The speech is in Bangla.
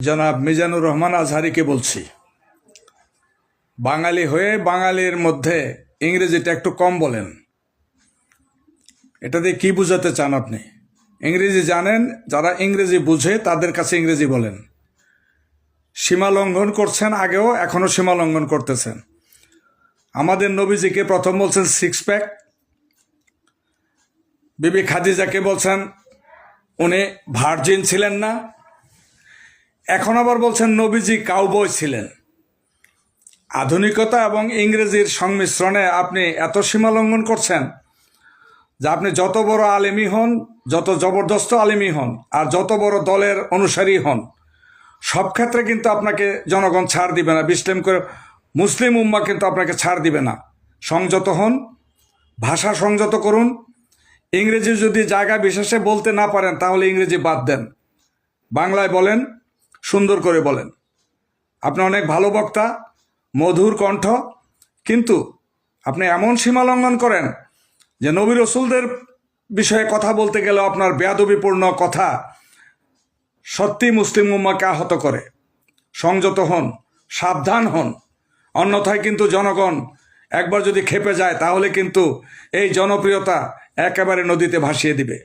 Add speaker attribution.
Speaker 1: জনাব মিজানুর রহমান আজহারিকে বলছি। বাঙালি হয়ে বাঙালির মধ্যে ইংরেজিটা একটু কম বলেন। এটা দিয়ে কি বুঝাতে চান আপনি? ইংরেজি জানেন, যারা ইংরেজি বুঝে তাদের কাছে ইংরেজি বলেন। সীমা লঙ্ঘন করছেন, আগেও এখনো সীমা লঙ্ঘন করতেছেন। আমাদের নবীজিকে প্রথম বলছেন সিক্স প্যাক, বিবি খাদিজাকে বলছেন উনি ভার্জিন ছিলেন না, এখন আবার বলছেন নবীজি কাউবয় ছিলেন। আধুনিকতা এবং ইংরেজির সংমিশ্রণে আপনি এত সীমা লঙ্ঘন করছেন যে আপনি যত বড় আলেমী হন, যত জবরদস্ত আলেমী হন, আর যত বড় দলের অনুসারী হন, সব ক্ষেত্রে কিন্তু আপনাকে জনগণ ছাড় দিবে না। বিস্লেম করে মুসলিম উম্মা কিন্তু আপনাকে ছাড় দিবে না। সংযত হন, ভাষা সংযত করুন। ইংরেজি যদি জায়গা বিশেষে বলতে না পারেন তাহলে ইংরেজি বাদ দেন, বাংলায় বলেন, সুন্দর করে বলেন। আপনি অনেক ভালো বক্তা, মধুর কণ্ঠ, কিন্তু আপনি এমন সীমা লঙ্ঘন করেন যে নবী রসুলদের বিষয়ে কথা বলতে গেলেও আপনার বেয়াদবিপূর্ণ কথা সত্যি মুসলিম উম্মাকে আহত করে। সংযত হন, সাবধান হন, অন্যথায় কিন্তু জনগণ একবার যদি খেপে যায় তাহলে কিন্তু এই জনপ্রিয়তা একেবারে নদীতে ভাসিয়ে দিবে।